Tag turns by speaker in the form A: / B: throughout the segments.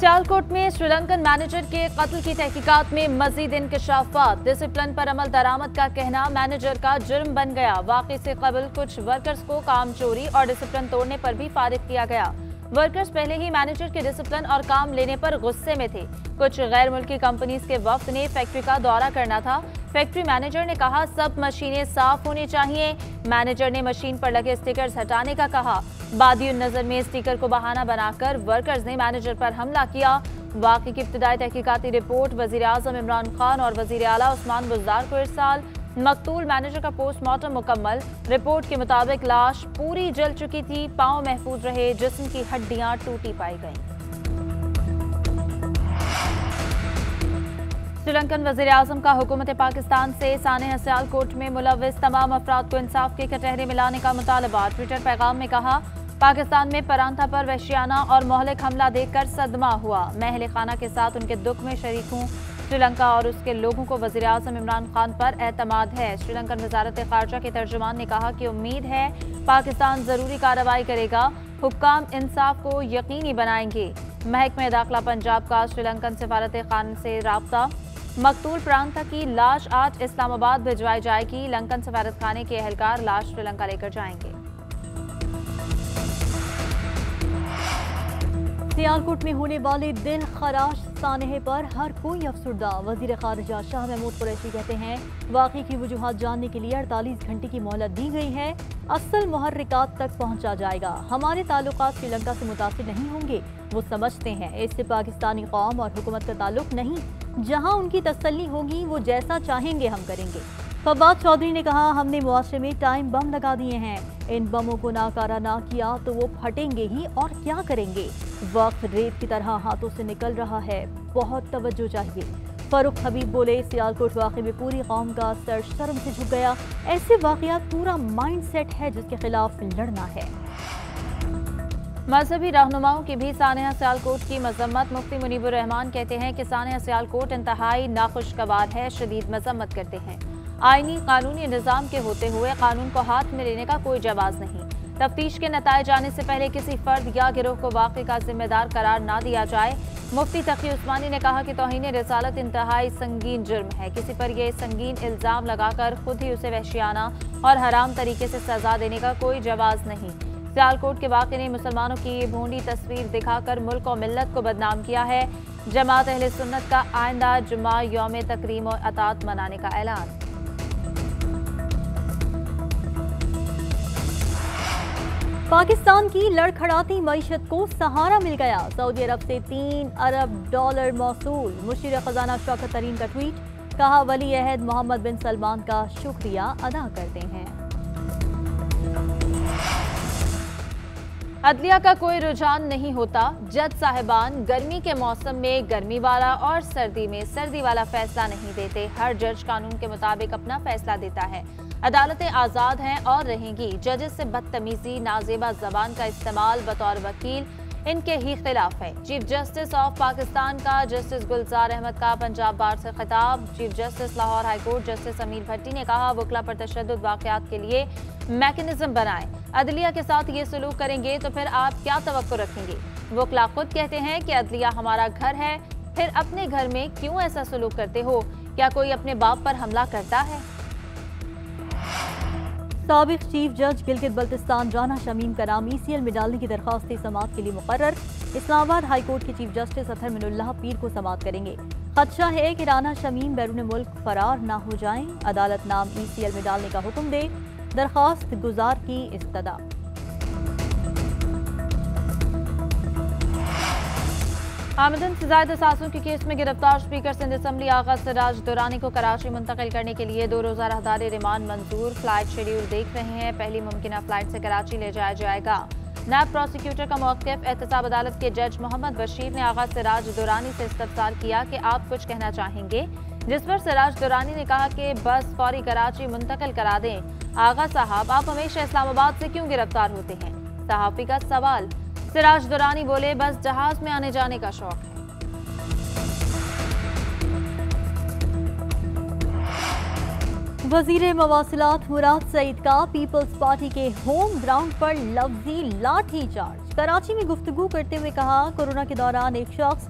A: सियालकोट में श्रीलंकन मैनेजर के कत्ल की तहकीकात में मजीद इंकशाफात। डिसिप्लिन पर अमल दरामद का कहना मैनेजर का जुर्म बन गया। वाकई से कबल कुछ वर्कर्स को काम चोरी और डिसिप्लिन तोड़ने पर भी फारिग किया गया। वर्कर्स पहले ही मैनेजर के डिसिप्लिन और काम लेने पर गुस्से में थे। कुछ गैर मुल्की कंपनीज के वफ्द ने फैक्ट्री का दौरा करना था। फैक्ट्री मैनेजर ने कहा सब मशीनें साफ होनी चाहिए। मैनेजर ने मशीन पर लगे स्टिकर्स हटाने का कहा। बादियुन नजर में स्टिकर को बहाना बनाकर वर्कर्स ने मैनेजर पर हमला किया। वाकई की इब्तिदाई तहकीकाती रिपोर्ट वजीर आजम इमरान खान और वजीर आला उस्मान बुज़दार को इरसाल। मकतूल मैनेजर का पोस्टमार्टम मुकम्मल। रिपोर्ट के मुताबिक लाश पूरी जल चुकी थी, पांव महफूज रहे, जिस्म की हड्डियां टूटी पाई गईं। श्रीलंकन वजीर आजम का हुकूमत पाकिस्तान से सानेह सियालकोट में मुलव्विस तमाम अफराद को इंसाफ के कटहरे मिलाने का मुतालबा। ट्विटर पैगाम में कहा, पाकिस्तान में परांथा पर वहशियाना और मोहलिक हमला देखकर सदमा हुआ। मैं अहले खाना के साथ उनके दुख में शरीक हूँ। श्रीलंका और उसके लोगों को वजीर आजम इमरान खान पर एतमाद है। श्रीलंकन वजारत खारजा के तर्जुमान ने कहा कि उम्मीद है पाकिस्तान जरूरी कार्रवाई करेगा। हुक्काम इंसाफ को यकीनी बनाएंगे। महकमा दाखिला पंजाब का श्रीलंकन सफारत खान से राब्ता। मकतूल प्रांता की लाश आज इस्लामाबाद भिजवाई जाएगी। लंकन सफारत खाने के अहलकार लाश श्रीलंका लेकर जाएंगे।
B: सियालकोट में होने वाले दिल खराश सानहे पर हर कोई अफसरदा। वजीर खारजा शाह महमूद कुरैशी कहते हैं वाकई की वजूहात जानने के लिए 48 घंटे की मोहलत दी गई है। असल मुहर्रिकात तक पहुंचा जाएगा। हमारे ताल्लुकात श्रीलंका से मुतासिर नहीं होंगे। वो समझते हैं इससे पाकिस्तानी कौम और हुकूमत का ताल्लुक नहीं। जहां उनकी तसल्ली होगी वो जैसा चाहेंगे हम करेंगे। फवाद चौधरी ने कहा, हमने मुआशरे में टाइम बम लगा दिए हैं। इन बमों को नाकारा ना किया तो वो फटेंगे ही, और क्या करेंगे। वक्त रेत की तरह हाथों से निकल रहा है, बहुत तवज्जो चाहिए। फरूख हबीब बोले, सियालकोट वाक़े में पूरी कौम का सर शर्म से झुक गया। ऐसे वाक़यात पूरा माइंड सेट है जिसके खिलाफ लड़ना है।
A: मजहबी रहनुमाओं की भी सानेह सियालकोट की मजम्मत। मुफ्ती मुनीबुर रहमान कहते हैं कि सानेह सियालकोट इंतहाई नाखुशगवार है, शदीद मजम्मत करते हैं। आईनी कानूनी निज़ाम के होते हुए कानून को हाथ में लेने का कोई जवाब नहीं। तफ्तीश के नताइज आने से पहले किसी फर्द या गिरोह को वाक़ई का जिम्मेदार करार ना दिया जाए। मुफ्ती तकी उस्मानी ने कहा कि तौहीन रिसालत इंतहाई संगीन जुर्म है। किसी पर यह संगीन इल्ज़ाम लगाकर खुद ही उसे वहशियाना और हराम तरीके से सजा देने का कोई जवाब नहीं। सियालकोट के वाक़े ने मुसलमानों की भोंडी तस्वीर दिखाकर मुल्क और मिल्लत को बदनाम किया है। जमात अहले सुन्नत का आइंदा जुम्मा यौम तकरीम और अतात मनाने का ऐलान।
B: पाकिस्तान की लड़खड़ाती मईशत को सहारा मिल गया। सऊदी अरब से $3 अरब मौसूल। मुशीर खजाना शौकत तरीन का ट्वीट। कहा, वली अहद मोहम्मद बिन सलमान का शुक्रिया अदा करते हैं।
A: अदलिया का कोई रुझान नहीं होता। जज साहिबान गर्मी के मौसम में गर्मी वाला और सर्दी में सर्दी वाला फैसला नहीं देते। हर जज कानून के मुताबिक अपना फैसला देता है। अदालतें आज़ाद हैं और रहेंगी। जजेस से बदतमीजी, नाजेबा जबान का इस्तेमाल बतौर वकील इनके ही खिलाफ है। चीफ जस्टिस ऑफ पाकिस्तान का जस्टिस गुलजार अहमद का पंजाब बार से खिताब। Chief justice Lahore high court justice अमीर भट्टी ने कहा, वकला पर तशद्दुद वाक़यात के लिए मैकेनिज्म बनाएं। अदलिया के साथ ये सलूक करेंगे तो फिर आप क्या तवक्को रखेंगे। वकला खुद कहते हैं कि अदलिया हमारा घर है, फिर अपने घर में क्यों ऐसा सलूक करते हो। क्या कोई अपने बाप पर हमला करता है।
B: साबिक चीफ जज गिलगित बल्तिस्तान राना शमीम का नाम ECL में डालने की दरख्वास्त समाअत के लिए मुकर्रर। इस्लामाबाद हाईकोर्ट के चीफ जस्टिस अतहर मिनुल्लाह पीर को समाअत करेंगे। खदशा है कि राना शमीम बैरून मुल्क फरार ना हो जाएं। अदालत नाम ECL में डालने का हुक्म दे। दरख्वास्त गुजार की इस्तदा।
A: आमदन से ज्यादा असासों के केस में गिरफ्तार स्पीकर सिंध असम्बली आगा सिराज दुरानी को कराची मुंतकिल करने के लिए 2 रोजा राहदारी रिमांड मंजूर। फ्लाइट शेड्यूल देख रहे हैं। पहली मुमकिन फ्लाइट से कराची ले जाया जाएगा। नायब प्रोसिक्यूटर का मौक़िफ़। एहतसाब अदालत के जज मोहम्मद बशीर ने आगा सिराज दुरानी से इस्तफसार किया कि आप कुछ कहना चाहेंगे, जिस पर सिराज दुरानी ने कहा कि बस फौरी कराची मुंतकिल करा दें। आगा साहब, आप हमेशा इस्लामाबाद से क्यों गिरफ्तार होते हैं। सहाफ़ी का सवाल। सिराज दुरानी बोले, बस जहाज में आने जाने का शौक है।
B: वजीर मवासिलात मुराद सईद का पीपल्स पार्टी के होम ग्राउंड पर लफ्जी लाठी चार्ज। कराची में गुफ्तगू करते हुए कहा, कोरोना के दौरान एक शख्स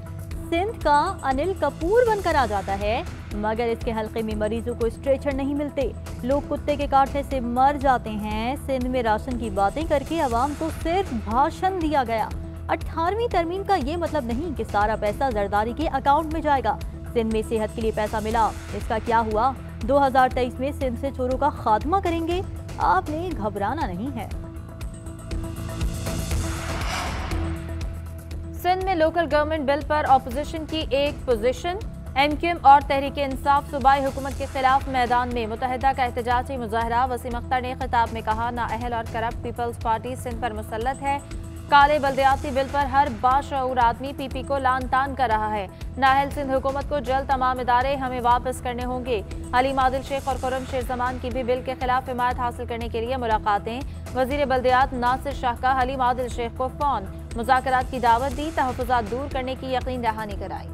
B: सिंध का अनिल कपूर बनकर आ जाता है, मगर इसके हल्के में मरीजों को स्ट्रेचर नहीं मिलते, लोग कुत्ते के काटने से मर जाते हैं। सिंध में राशन की बातें करके अवाम को सिर्फ भाषण दिया गया। 18वीं तरमीम का ये मतलब नहीं कि सारा पैसा जरदारी के अकाउंट में जाएगा। सिंध में सेहत के लिए पैसा मिला, इसका क्या हुआ? 2023 में सिंध से चोरों का खात्मा करेंगे, आपने घबराना नहीं है।
A: सिंध में लोकल गवर्नमेंट बिल पर ऑपोजिशन की एक पोजीशन। एमक्यूएम और तहरीक इंसाफ सूबाई हुकूमत के खिलाफ मैदान में मुतहदा का एहतजाजी मुजाहरा। वसीम अख्तर ने खिताब में कहा, नाअहल और करप्ट पीपल्स पार्टी सिंध पर मुसल्लत है। काले बल्दियाती बिल पर हर बाशऊर आदमी पीपी को लान तान कर रहा है। नाअहल सिंध हुकूमत को जल्द तमाम इदारे हमें वापस करने होंगे। हलीम आदिल शेख और खुर्रम शेर जमान की भी बिल के खिलाफ हिमायत हासिल करने के लिए मुलाकातें। वजीर बल्दियात नासिर शाह का हलीम आदिल शेख को फोन, मुज़ाकरात की दावत दी, तहफ़्फ़ुज़ात दूर करने की यकीन दहानी कराई।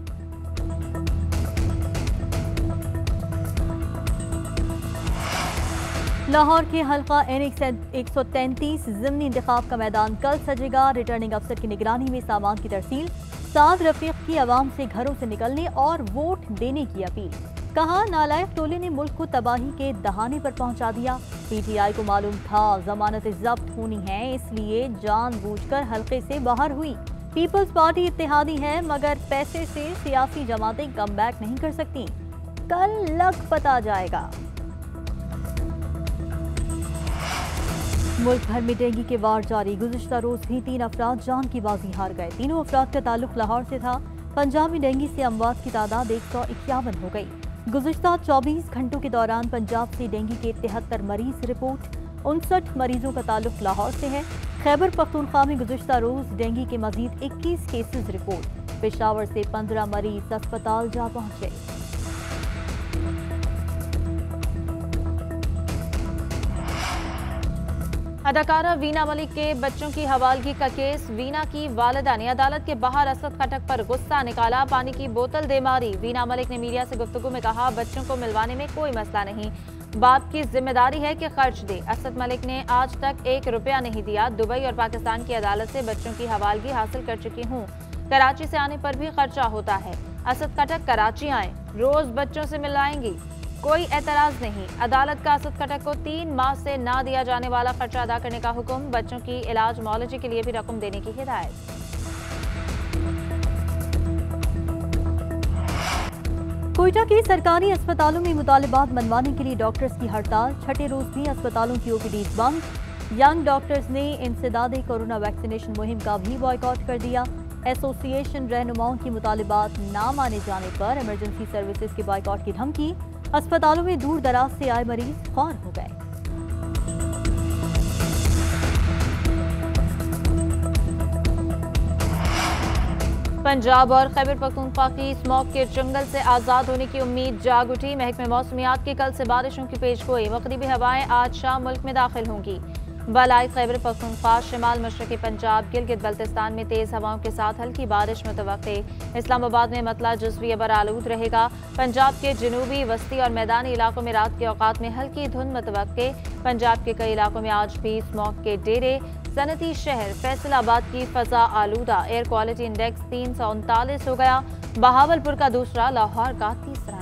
B: लाहौर के हल्का N133 ज़िमनी इंतखाब का मैदान कल सजेगा। रिटर्निंग अफसर की निगरानी में सामान की तरसील। साद रफीक की आवाम से घरों से निकलने और वोट देने की अपील। कहा, नालायक टोले ने मुल्क को तबाही के दहाने पर पहुंचा दिया। PTI को मालूम था जमानतें जब्त होनी है, इसलिए जानबूझकर हल्के से बाहर हुई। पीपल्स पार्टी इत्तेहादी है, मगर पैसे से सियासी जमातें कम बैक नहीं कर सकती। कल लग पता जाएगा। मुल्क भर में डेंगू के वार जारी। गुज़िश्ता रोज भी 3 अफराद जान की बाजी हार गए। तीनों अफराद का ताल्लुक लाहौर से था। पंजाब में डेंगू से अमवात की तादाद 151 हो गई। गुज़िश्ता 24 घंटों के दौरान पंजाब से डेंगू के 73 मरीज रिपोर्ट। 59 मरीजों का ताल्लुक लाहौर से है। खैबर पख्तूनख्वा में गुज़िश्ता रोज डेंगू के मजीद 21 केसेस रिपोर्ट। पेशावर से 15 मरीज अस्पताल जा पहुंचे।
A: अदाकारा वीना मलिक के बच्चों की हवालगी का केस। वीना की वालिदा ने अदालत के बाहर असद खटक पर गुस्सा निकाला, पानी की बोतल दे मारी। वीना मलिक ने मीडिया से गुफ्तगू में कहा, बच्चों को मिलवाने में कोई मसला नहीं, बाप की जिम्मेदारी है कि खर्च दे। असद मलिक ने आज तक 1 रुपया नहीं दिया। दुबई और पाकिस्तान की अदालत से बच्चों की हवालगी हासिल कर चुकी हूँ, कराची से आने पर भी खर्चा होता है। असद खटक कराची आए, रोज बच्चों से मिलवाएंगी, कोई एतराज नहीं। अदालत का असद खटक को 3 माह से ना दिया जाने वाला खर्चा अदा करने का हुक्म। बच्चों की इलाज मौलजी के लिए भी रकम देने की हिदायत।
B: कोयटा के सरकारी अस्पतालों में मुतालिबात मनवाने के लिए डॉक्टर्स की हड़ताल। छठे रोज भी अस्पतालों की OPDs बंद। यंग डॉक्टर्स ने इंसदादे कोरोना वैक्सीनेशन मुहिम का भी बॉयकॉट कर दिया। एसोसिएशन रहनुमाओं की मुतालिबात ना माने जाने पर इमरजेंसी सर्विसेज के बॉयकॉट की धमकी। अस्पतालों में दूर दराज से आए मरीज ख्वार हो गए।
A: पंजाब और खैबर पख्तूनख्वा की स्मॉग के जंगल से आजाद होने की उम्मीद जाग उठी। महकमे मौसमियात की कल से बारिशों की पेशगोई। मगरिबी हवाएं आज शाम मुल्क में दाखिल होंगी। बलाई खैबर पख्तूनख्वा, शिमाल मशरक़ी पंजाब, गिलगित बल्तिस्तान में तेज हवाओं के साथ हल्की बारिश मुतवक्के। इस्लामाबाद में मतला जुज़वी अबर आलूद रहेगा। पंजाब के जनूबी, वस्ती और मैदानी इलाकों में रात के औकात में हल्की धुंध मुतवक्के। पंजाब के कई इलाकों में आज भी स्मॉग के डेरे। सनती शहर फैसलाबाद की फजा आलूदा। एयर क्वालिटी इंडेक्स 339 हो गया। बहावलपुर का दूसरा, लाहौर का तीसरा।